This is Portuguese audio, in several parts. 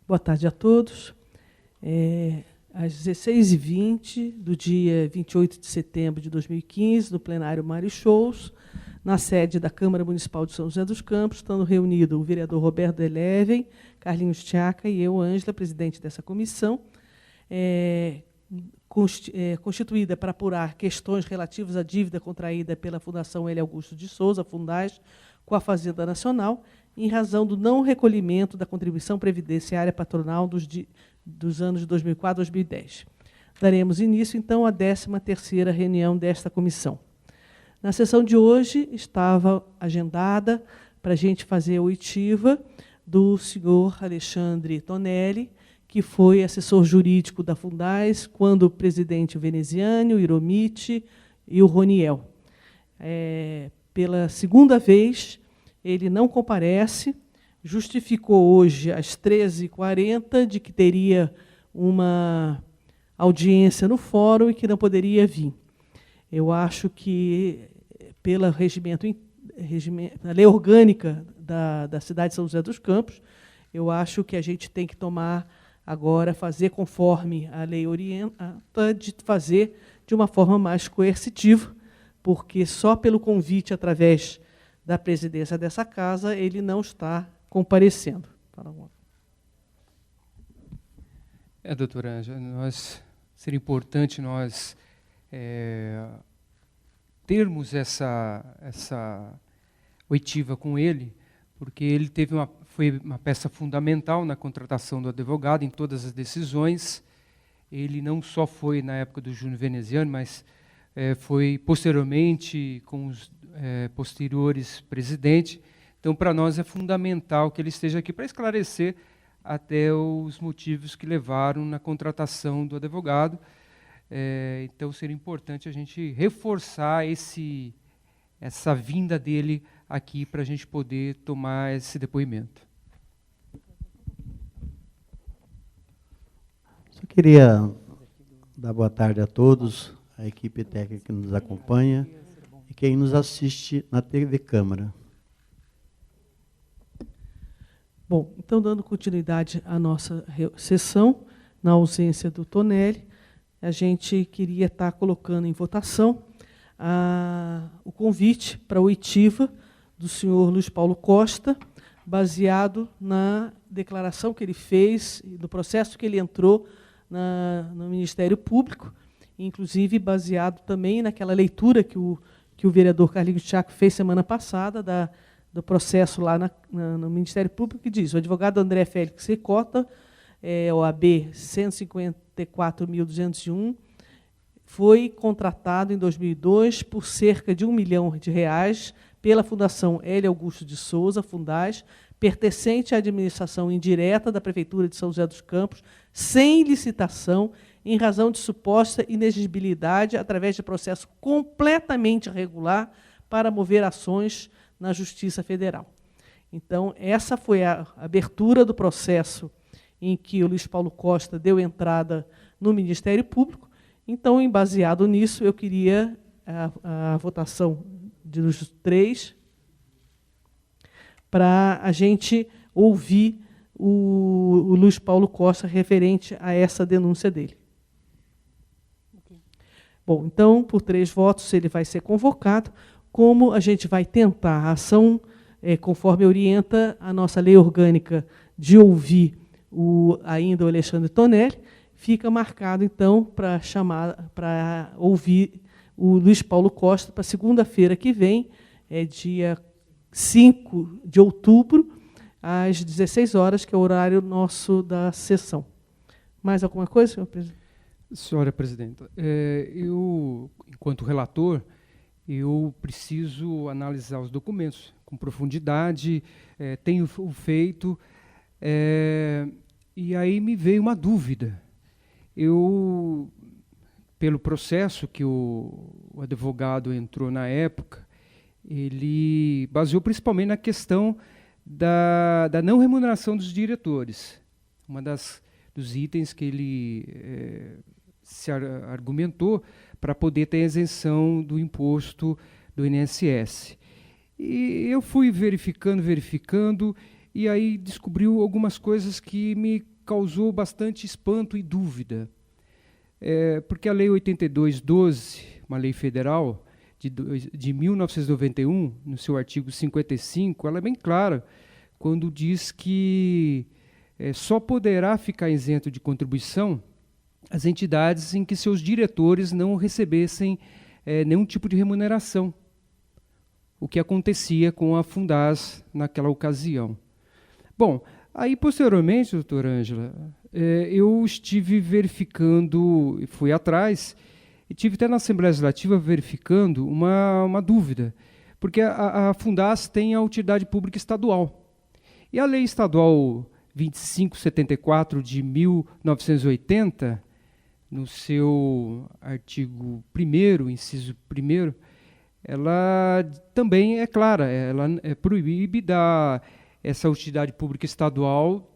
Boa tarde a todos. Às 16h20 do dia 28 de setembro de 2015, no plenário Mário Shows, na sede da Câmara Municipal de São José dos Campos, estando reunido o vereador Roberto Eleven, Carlinhos Tchaca e eu, Ângela, presidente dessa comissão, constituída para apurar questões relativas à dívida contraída pela Fundação L. Augusto de Souza, Fundaz, com a Fazenda Nacional, em razão do não recolhimento da contribuição previdenciária patronal dos anos de 2004 a 2010. Daremos início, então, à 13ª reunião desta comissão. Na sessão de hoje, estava agendada para a gente fazer a oitiva do senhor Alexandre Tonelli, que foi assessor jurídico da Fundaz, quando o presidente Veneziane, o Iromite e o Roniel. Pela segunda vez, ele não comparece, justificou hoje, às 13h40, de que teria uma audiência no fórum e que não poderia vir. Eu acho que, pela a lei orgânica da cidade de São José dos Campos, eu acho que a gente tem que tomar agora, fazer conforme a lei orienta, de fazer de uma forma mais coercitiva, porque só pelo convite através da presidência dessa casa ele não está comparecendo. Doutora Ângela, seria importante nós termos essa oitiva com ele, porque ele foi uma peça fundamental na contratação do advogado, em todas as decisões. Ele não só foi na época do Júnior Veneziano, mas foi posteriormente com os posteriores presidentes. Então, para nós é fundamental que ele esteja aqui para esclarecer até os motivos que levaram na contratação do advogado. Então, seria importante a gente reforçar essa vinda dele aqui para a gente poder tomar esse depoimento. Só queria dar boa tarde a todos, a equipe técnica que nos acompanha e quem nos assiste na TV Câmara. Bom, então, dando continuidade à nossa sessão, na ausência do Tonelli, a gente queria estar colocando em votação o convite para a oitiva do senhor Luiz Paulo Costa, baseado na declaração que ele fez, no processo que ele entrou no Ministério Público, inclusive baseado também naquela leitura que o vereador Carlinhos Tchaca fez semana passada, do processo lá no Ministério Público, que diz: o advogado André Félix Secota, OAB 154.201, foi contratado em 2002 por cerca de R$ 1 milhão pela Fundação L. Augusto de Souza, Fundaz, pertencente à administração indireta da Prefeitura de São José dos Campos, sem licitação, em razão de suposta inexigibilidade, através de processo completamente irregular, para mover ações na Justiça Federal. Então, essa foi a abertura do processo em que o Luiz Paulo Costa deu entrada no Ministério Público. Então, baseado nisso, eu queria a votação dos três para a gente ouvir o Luiz Paulo Costa referente a essa denúncia dele. Bom, então, por 3 votos, ele vai ser convocado. Como a gente vai tentar a ação, conforme orienta a nossa lei orgânica, de ouvir ainda o Alexandre Tonelli, fica marcado, então, para ouvir o Luiz Paulo Costa para segunda-feira que vem, dia 5 de outubro, às 16 horas, que é o horário nosso da sessão. Mais alguma coisa, senhor presidente? Senhora presidenta, eu, enquanto relator, eu preciso analisar os documentos com profundidade, tenho feito, e aí me veio uma dúvida. Pelo processo que o advogado entrou na época, ele baseou principalmente na questão da não remuneração dos diretores. Dos itens que ele se argumentou para poder ter a isenção do imposto do INSS. E eu fui verificando, e aí descobriu algumas coisas que me causou bastante espanto e dúvida. Porque a Lei 8212, uma lei federal de 1991, no seu artigo 55, ela é bem clara quando diz que só poderá ficar isento de contribuição as entidades em que seus diretores não recebessem nenhum tipo de remuneração, o que acontecia com a Fundas naquela ocasião. Bom, aí posteriormente, doutora Ângela, eu estive verificando, fui atrás, e tive até na Assembleia Legislativa verificando uma dúvida, porque a Fundas tem a utilidade pública estadual. E a Lei Estadual 2574 de 1980, no seu artigo 1º, inciso 1º, ela também é clara, ela proíbe essa utilidade pública estadual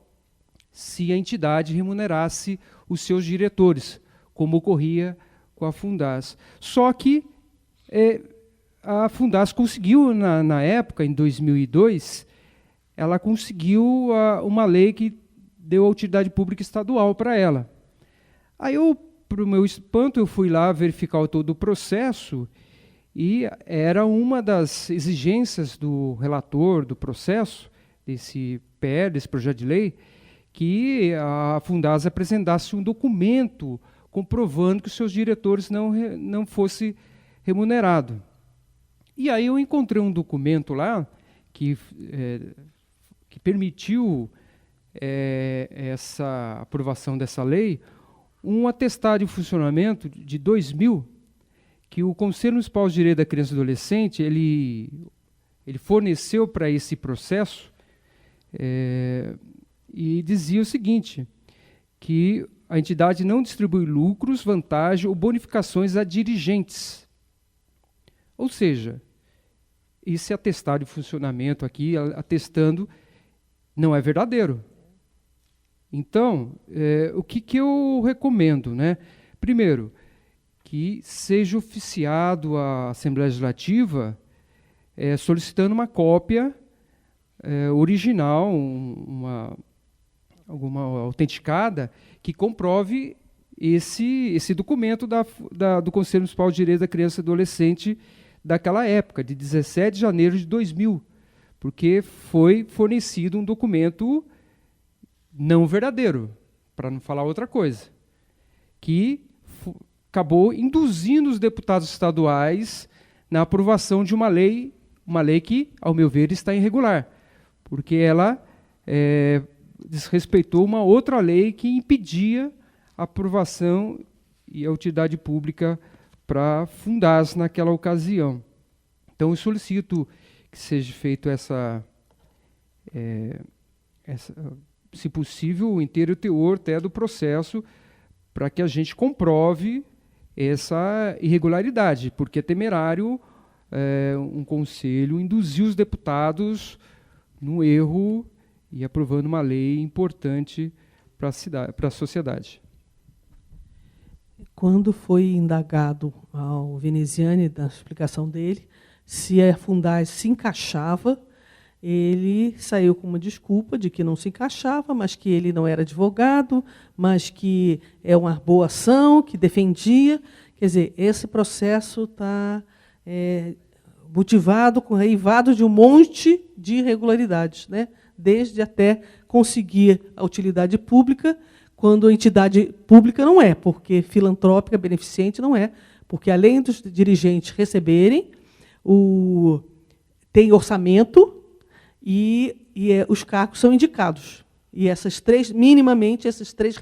se a entidade remunerasse os seus diretores, como ocorria com a Fundas. Só que a Fundas conseguiu, na época, em 2002, ela conseguiu uma lei que deu a utilidade pública estadual para ela. Aí, para o meu espanto, eu fui lá verificar todo o processo e era uma das exigências do relator do processo, desse PL, desse projeto de lei, que a Fundas apresentasse um documento comprovando que os seus diretores não fossem remunerados. E aí eu encontrei um documento lá que permitiu essa aprovação dessa lei, um atestado de funcionamento de 2000, que o Conselho Municipal de Direito da Criança e do Adolescente ele forneceu para esse processo, e dizia o seguinte, que a entidade não distribui lucros, vantagem ou bonificações a dirigentes. Ou seja, esse atestado de funcionamento aqui, atestando, não é verdadeiro. Então, o que eu recomendo, né? Primeiro, que seja oficiado a Assembleia Legislativa solicitando uma cópia original, alguma autenticada, que comprove esse documento do Conselho Municipal de Direito da Criança e do Adolescente daquela época, de 17 de janeiro de 2000, porque foi fornecido um documento não verdadeiro, para não falar outra coisa, que acabou induzindo os deputados estaduais na aprovação de uma lei que, ao meu ver, está irregular, porque ela desrespeitou uma outra lei que impedia a aprovação e a utilidade pública para Fundas naquela ocasião. Então, eu solicito que seja feito se possível, o inteiro teor até do processo, para que a gente comprove essa irregularidade, porque é temerário um conselho induzir os deputados no erro e aprovando uma lei importante para a sociedade. Quando foi indagado ao Veneziani, na explicação dele, se a Fundas se encaixava, ele saiu com uma desculpa de que não se encaixava, mas que ele não era advogado, mas que é uma boa ação, que defendia. Quer dizer, esse processo está motivado, reivado de um monte de irregularidades, né? Desde até conseguir a utilidade pública, quando a entidade pública não é, porque filantrópica, beneficente não é, porque além dos dirigentes receberem, tem orçamento e os cargos são indicados. E minimamente, esses três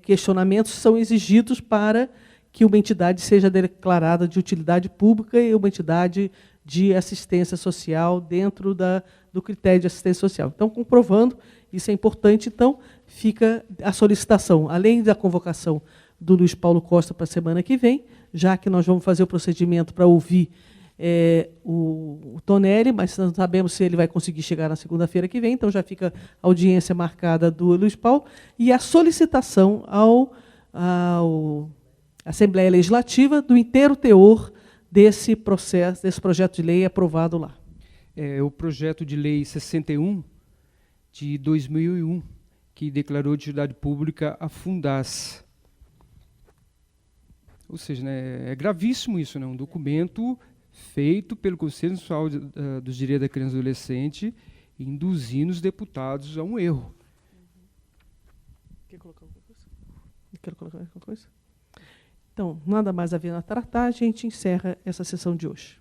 questionamentos são exigidos para que uma entidade seja declarada de utilidade pública e uma entidade de assistência social dentro do critério de assistência social. Então, comprovando, isso é importante, então, fica a solicitação, além da convocação do Luiz Paulo Costa para a semana que vem, já que nós vamos fazer o procedimento para ouvir o Tonelli, mas não sabemos se ele vai conseguir chegar na segunda-feira que vem, então já fica a audiência marcada do Luiz Paulo, e a solicitação à Assembleia Legislativa do inteiro teor desse projeto de lei aprovado lá. O projeto de lei 61 de 2001, que declarou de utilidade pública a Fundas. Ou seja, né, é gravíssimo isso, né? Um documento feito pelo Conselho Nacional dos Direitos da Criança e do Adolescente, induzindo os deputados a um erro. Quer colocar alguma coisa? Quer colocar alguma coisa? Então, nada mais havendo a tratar, a gente encerra essa sessão de hoje.